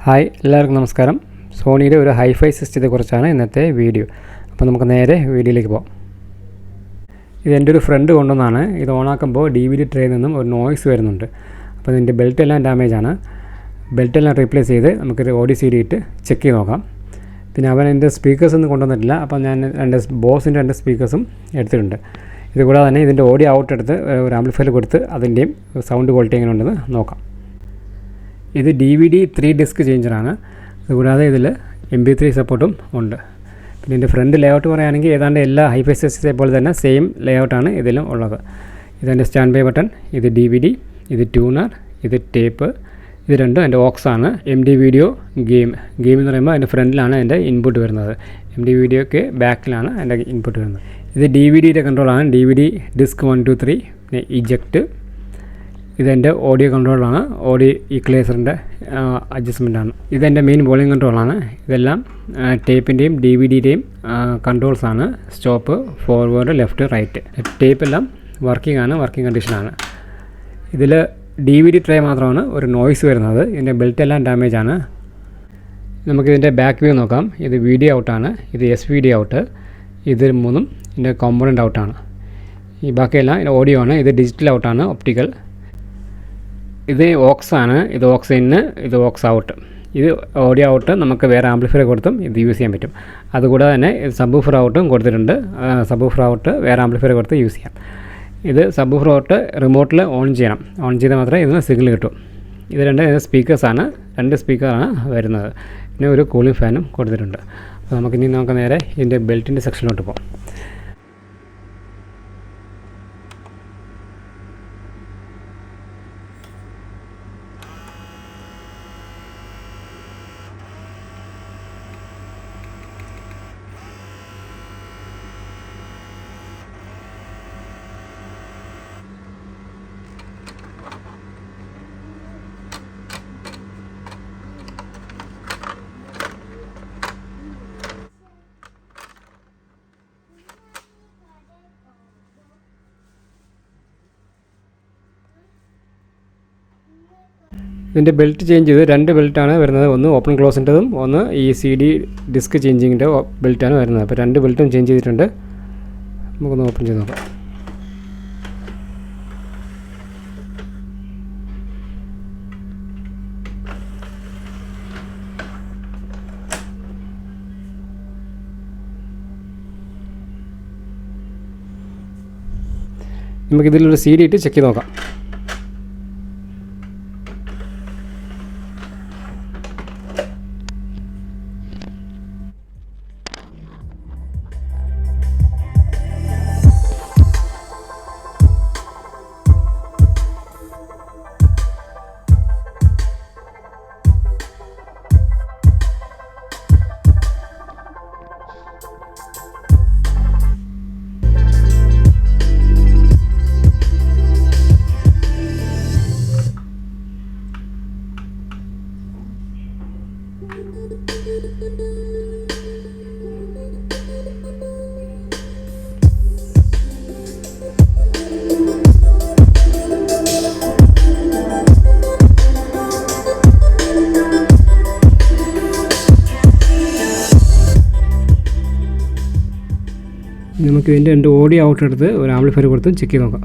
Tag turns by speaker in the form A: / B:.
A: Hi, എല്ലാവർക്കും നമസ്കാരം. സോണിയുടെ ഒരു ഹൈഫൈ സിസ്റ്റത്തെക്കുറിച്ചാണ് ഇന്നത്തെ വീഡിയോ. അപ്പോൾ നമുക്ക് നേരെ വീഡിയോയിലേക്ക് പോകാം. ഇത് എൻ്റെ ഒരു ഫ്രണ്ട് കൊണ്ടുവന്നാണ്. ഇത് ഓണാക്കുമ്പോൾ DVD ട്രേയിൽ നിന്നും ഒരു നോയ്സ് വരുന്നുണ്ട്. അപ്പോൾ ഇതിൻ്റെ ബെൽറ്റെല്ലാം ഡാമേജാണ്. ബെൽറ്റെല്ലാം റീപ്ലേസ് ചെയ്ത് നമുക്കൊരു ഓഡിയോ CD ഇട്ട് ചെക്ക് ചെയ്ത് നോക്കാം. പിന്നെ അവൻ എൻ്റെ സ്പീക്കേഴ്സ് ഒന്നും കൊണ്ടുവന്നിട്ടില്ല. അപ്പോൾ ഞാൻ ബോസിൻ്റെ രണ്ട് സ്പീക്കേഴ്സും എടുത്തിട്ടുണ്ട്. ഇത് കൂടാതെ തന്നെ ഇതിൻ്റെ ഓഡിയോ ഔട്ട് എടുത്ത് ഒരു ആംപ്ലിഫയർ കൊടുത്ത് അതിൻ്റെയും സൗണ്ട് ക്വാളിറ്റി എങ്ങനെ ഉണ്ടെന്ന് നോക്കാം. ഇത് DVD 3 ഡിസ്ക് ചേഞ്ചറാണ്. അതുകൂടാതെ ഇതിൽ MP3 സപ്പോർട്ടും ഉണ്ട്. പിന്നെ എൻ്റെ ഫ്രണ്ട് ലേഔട്ട് പറയുകയാണെങ്കിൽ ഏതാണ്ട് എല്ലാ ഹൈഫൈ സിസ്റ്റത്തെ പോലെ തന്നെ സെയിം ലേഔട്ടാണ് ഇതിലും ഉള്ളത്. ഇതെൻ്റെ സ്റ്റാൻഡ് ബൈ ബട്ടൺ, ഇത് DVD, ഇത് ട്യൂണർ, ഇത് ടേപ്പ്, ഇത് രണ്ടും എൻ്റെ ഓക്സാണ്. MD വീഡിയോ ഗെയിം എന്ന് പറയുമ്പോൾ അതിൻ്റെ ഫ്രണ്ടിലാണ് എൻ്റെ ഇൻപുട്ട് വരുന്നത്. MD വീഡിയോക്ക് ബാക്കിലാണ് എൻ്റെ ഇൻപുട്ട് വരുന്നത്. ഇത് DVDയുടെ കൺട്രോളാണ്. DVD ഡിസ്ക് 1 2 3, പിന്നെ ഇജക്റ്റ്. ഇതെൻ്റെ ഓഡിയോ കൺട്രോളാണ്. ഓഡിയോ ഈക്വലൈസറിൻ്റെ അഡ്ജസ്റ്റ്മെൻറ്റാണ്. ഇതെൻ്റെ മെയിൻ വോളിയം കൺട്രോളാണ്. ഇതെല്ലാം ടേപ്പിൻ്റെയും DVDയുടെയും കൺട്രോൾസാണ്. Stop, forward, left, right. ടേപ്പെല്ലാം വർക്കിംഗ് കണ്ടീഷനാണ്. ഇതിൽ DVD ട്രേ മാത്രമാണ് ഒരു നോയ്സ് വരുന്നത്. ഇതിൻ്റെ ബെൽറ്റെല്ലാം ഡാമേജാണ്. നമുക്കിതിൻ്റെ ബാക്ക് വ്യൂ നോക്കാം. ഇത് വീഡിയോ ഔട്ടാണ്. ഇത് SVD ഔട്ട്. ഇത് മൂന്നും ഇതിൻ്റെ കോമ്പണൻ്റ് ഔട്ടാണ്. ഈ ബാക്കിയെല്ലാം ഇത് ഓഡിയോ ആണ്. ഇത് ഡിജിറ്റൽ ഔട്ടാണ്, ഒപ്റ്റിക്കൽ. ഇത് ഓക്സാണ്. ഇത് ഓക്സ് ഇന്ന്, ഇത് ഓക്സ് ഔട്ട്. ഇത് ഓഡിയോ ഔട്ട് നമുക്ക് വേറെ ആംപ്ലിഫയർ കൊടുത്തും ഇത് യൂസ് ചെയ്യാൻ പറ്റും. അതുകൂടാതെ തന്നെ സബ്വൂഫർ ഔട്ടും കൊടുത്തിട്ടുണ്ട്. സബ്വൂഫർ ഔട്ട് വേറെ ആംപ്ലിഫയർ കൊടുത്ത് യൂസ് ചെയ്യാം. ഇത് സബ്വൂഫർ ഔട്ട് റിമോട്ടിൽ ഓൺ ചെയ്യണം. ഓൺ ചെയ്താൽ മാത്രമേ ഇതിന് സിഗ്നൽ കിട്ടും. ഇത് സ്പീക്കേഴ്സാണ്. 2 സ്പീക്കറാണ് വരുന്നത്. പിന്നെ ഒരു കൂളിംഗ് ഫാനും കൊടുത്തിട്ടുണ്ട്. അപ്പോൾ നമുക്കിനി നേരെ ഇതിൻ്റെ ബെൽറ്റിൻ്റെ സെക്ഷനിലോട്ട് പോകാം. ഇതിൻ്റെ ബെൽറ്റ് ചേഞ്ച് ചെയ്ത് 2 ബെൽറ്റാണ് വരുന്നത്. ഒന്ന് ഓപ്പൺ ക്ലോസിൻ്റെതും ഒന്ന് ഈ CD ഡിസ്ക് ചേഞ്ചിങ്ങിൻ്റെ ബെൽറ്റാണ് വരുന്നത്. അപ്പോൾ 2 ബെൽറ്റും ചേഞ്ച് ചെയ്തിട്ടുണ്ട്. നമുക്കൊന്ന് ഓപ്പൺ ചെയ്ത് നോക്കാം. നമുക്കിതിലൊരു CD ഇട്ട് ചെക്ക് ചെയ്ത് നോക്കാം. നമുക്ക് ഇതിൻ്റെ 2 ഓഡിയോ ഔട്ട് എടുത്ത് ഒരു ആംപ്ലിഫയർ കൊടുത്ത് ചെക്ക് ചെയ്ത് നോക്കാം.